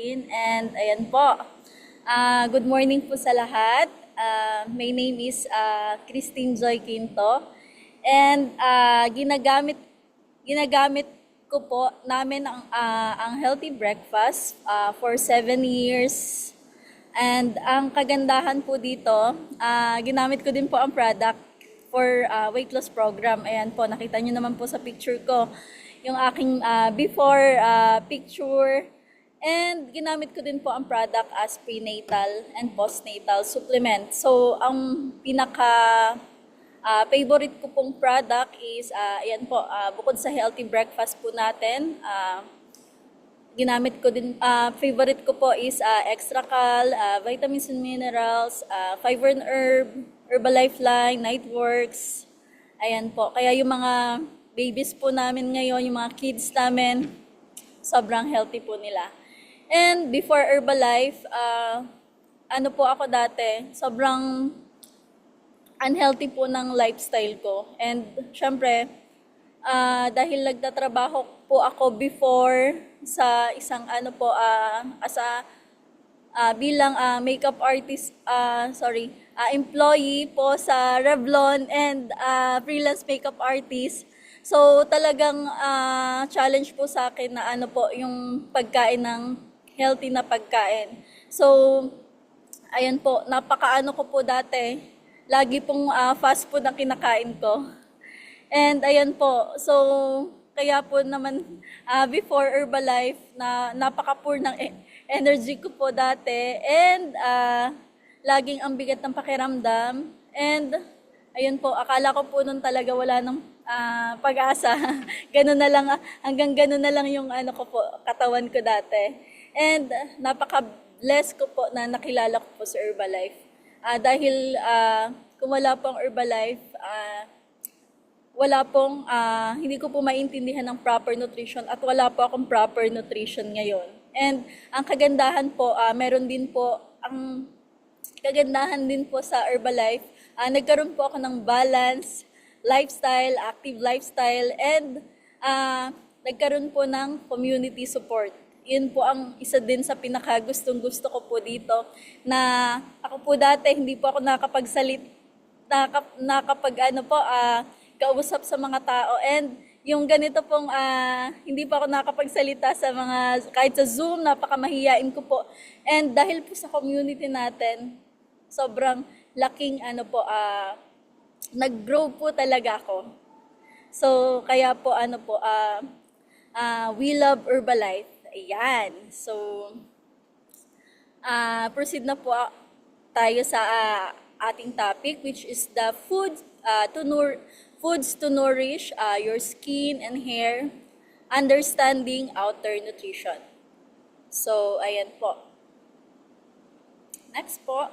Joaquin. And ayan po, good morning po sa lahat. My name is Christine Joy Quinto. And ginagamit ko po namin ang healthy breakfast for 7 years. And ang kagandahan po dito, ginamit ko din po ang product for weight loss program. Ayan po, nakita nyo naman po sa picture ko yung aking before picture. And ginamit ko din po ang product as prenatal and postnatal supplement. So, ang pinaka favorite ko pong product is, ayan po, bukod sa healthy breakfast po natin, ginamit ko din, favorite ko po is Extracal, vitamins and minerals, fiber and herb, Herbalife Line, Nightworks. Ayan po, kaya yung mga babies po namin ngayon, yung mga kids namin, sobrang healthy po nila. And before Herbalife, ano po ako dati, sobrang unhealthy po ng lifestyle ko. And syempre, dahil nagtatrabaho po ako before sa isang bilang makeup artist, employee po sa Revlon and freelance makeup artist. So talagang challenge po sa akin na yung pagkain ng healthy na pagkain. So ayan po, napakaano ko po dati. Lagi pong fast food ang kinakain ko. And ayan po, so kaya po naman before Herbalife na napaka-poor ng energy ko po dati. And laging ang bigat ng pakiramdam. And ayun po, akala ko po nun talaga wala ng pag-asa. Ganun na lang, hanggang ganun na lang yung katawan ko dati. And napaka-bless ko po na nakilala ko po sa Herbalife. Dahil kung wala pong Herbalife, hindi ko po maintindihan ng proper nutrition at wala po akong proper nutrition ngayon. And ang kagandahan po, meron din po, ang kagandahan din po sa Herbalife, nagkaroon po ako ng balance, lifestyle, active lifestyle, and nagkaroon po ng community support. Yun po ang isa din sa pinakagustong-gusto ko po dito, na ako po dati hindi po ako kausap sa mga tao, and yung ganito pong hindi pa ako nakapagsalita sa mga, kahit sa Zoom, napakamahiyain ko po. And dahil po sa community natin, sobrang laking nag-grow po talaga ako. So kaya po we love Herbalife. Ayan. So proceed na po tayo sa ating topic, which is the foods to nourish your skin and hair, understanding outer nutrition. So ayan po. Next po.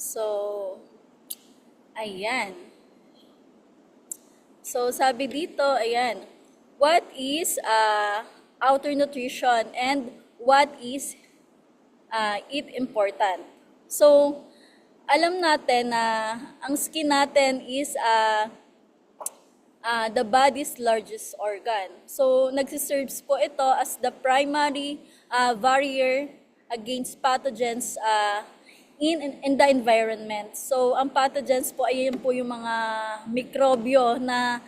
So ayan. So sabi dito, ayan, what is outer nutrition and what is it important? So alam natin na ang skin natin is the body's largest organ. So nagsiserves po ito as the primary barrier against pathogens in the environment. So ang pathogens po ay po yung mga mikrobyo na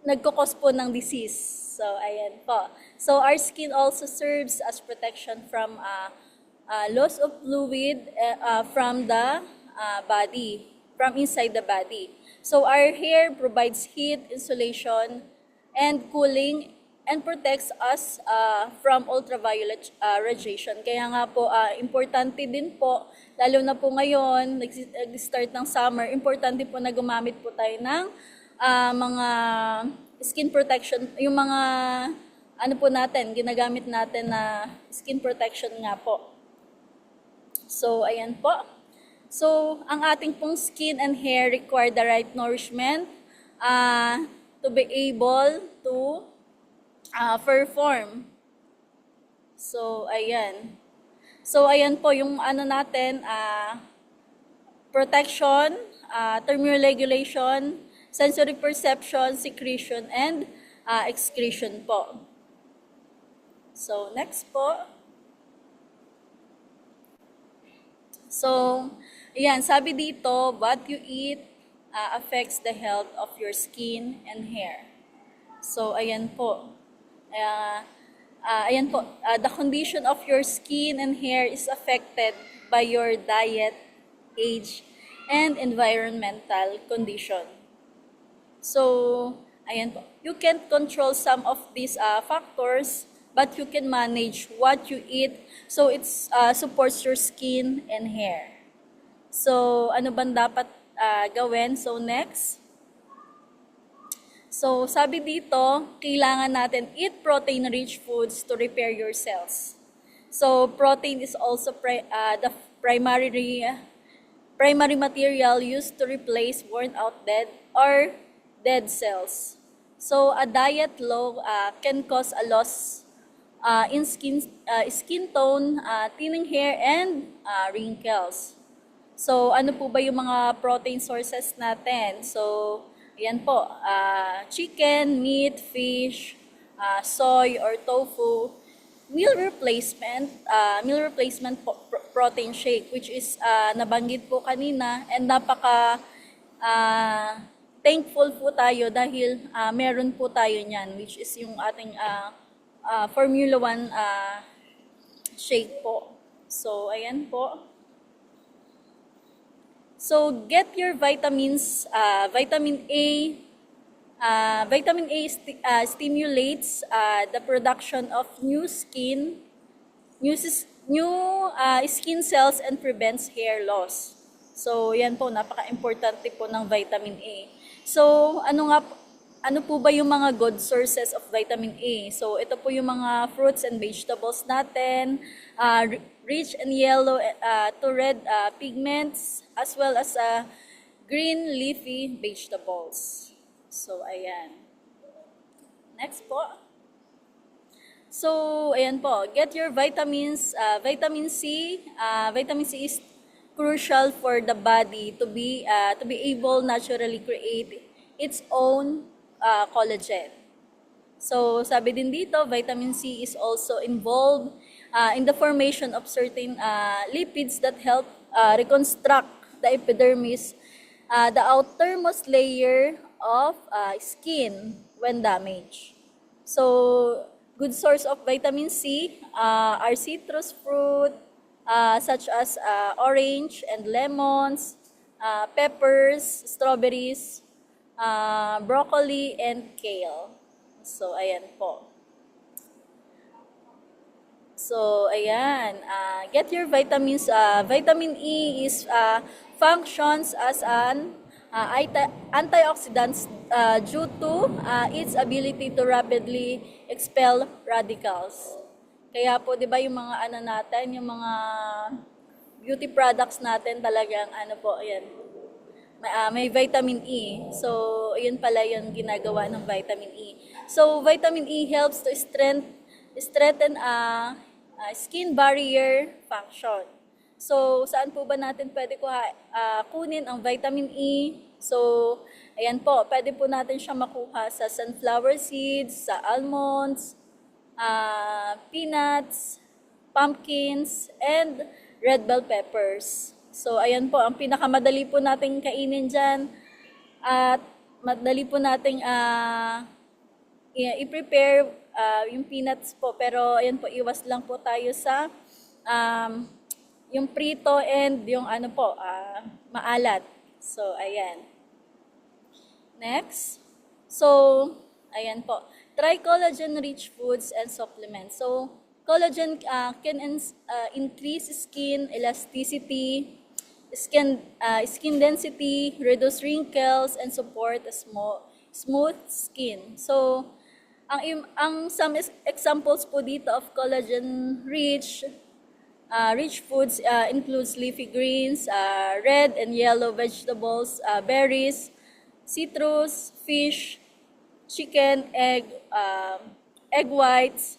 nagkukos po ng disease. So ayan po. So our skin also serves as protection from loss of fluid from the body, from inside the body. So our hair provides heat, insulation, and cooling, and protects us from ultraviolet radiation. Kaya nga po, importante din po, lalo na po ngayon, nag-start ng summer, importante po na gumamit po tayo ng mga skin protection, yung mga ginagamit natin na skin protection nga po. So, ayan po. So, ang ating pong skin and hair require the right nourishment to be able to perform. So, ayan. So, ayan po yung protection, thermoregulation, sensory perception, secretion, and excretion po. So, next po. So, ayan, sabi dito, what you eat affects the health of your skin and hair. So, ayan po. The condition of your skin and hair is affected by your diet, age, and environmental condition. So, ayan po. You can't control some of these factors, but you can manage what you eat so it supports your skin and hair. So, ano bang dapat gawin? So, next. So, sabi dito, kailangan natin eat protein-rich foods to repair your cells. So, protein is also the primary material used to replace worn-out dead or dead cells. So, a diet low can cause a loss in skin tone, thinning hair, and wrinkles. So, ano po ba yung mga protein sources natin? So, ayan po, chicken, meat, fish, soy, or tofu. Meal replacement protein shake, which is nabanggit po kanina, and napaka thankful po tayo dahil meron po tayo niyan, which is yung ating Formula 1 shake po. So, ayan po. So, get your vitamins. Vitamin A stimulates the production of new skin cells and prevents hair loss. So, yan po, napaka-importante po ng vitamin A. So, ano po ba yung mga good sources of vitamin A? So, ito po yung mga fruits and vegetables natin, rich and yellow to red pigments, as well as green leafy vegetables. So, ayan. Next po. So, ayan po. Get your vitamins. Vitamin C is crucial for the body to be able naturally create its own collagen. So, sabi din dito, vitamin C is also involved in the formation of certain lipids that help reconstruct the epidermis, the outermost layer of skin when damaged. So, good source of vitamin C are citrus fruit such as orange and lemons, peppers, strawberries, broccoli, and kale. So, ayan po. So, ayan. Get your vitamins. Vitamin E is functions as an antioxidant due to its ability to rapidly expel radicals. Kaya po, di ba yung mga natin, yung mga beauty products natin talagang ayan, may vitamin E. So, yun pala yung ginagawa ng vitamin E. So, vitamin E helps to strengthen skin barrier function. So, saan po ba natin pwede kunin ang vitamin E? So, ayan po, pwede po natin siya makuha sa sunflower seeds, sa almonds, peanuts, pumpkins, and red bell peppers. So, ayan po, ang pinakamadali po nating kainin dyan at madali po nating i-prepare yung peanuts po. Pero, ayan po, iwas lang po tayo sa yung prito and yung maalat. So, ayan. Next. So, ayan po. Try collagen-rich foods and supplements. So, collagen can increase skin elasticity, skin density, reduce wrinkles, and support a smooth skin. So, ang some examples po dito of collagen-rich foods includes leafy greens, red and yellow vegetables, berries, citrus, fish, chicken, egg whites,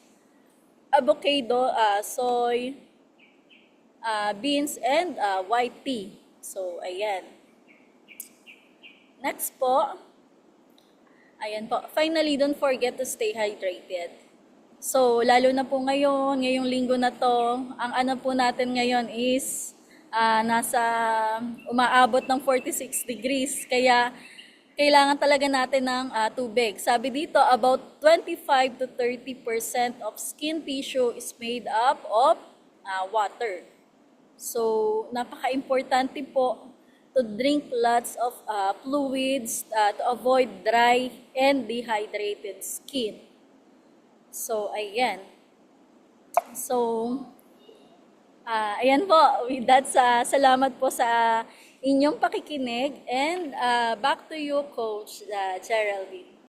avocado, soy, beans, and white tea. So, ayan. Next po. Ayan po. Finally, don't forget to stay hydrated. So, lalo na po ngayon, ngayong linggo na to, ang ano po natin ngayon is nasa umaabot ng 46 degrees. Kaya, kailangan talaga natin ng tubig. Sabi dito, about 25 to 30% of skin tissue is made up of water. So, napaka-importante po to drink lots of fluids to avoid dry and dehydrated skin. So, ayan. So, ayan po. With that, salamat po sa inyong pakikinig. And back to you, Coach Geraldine.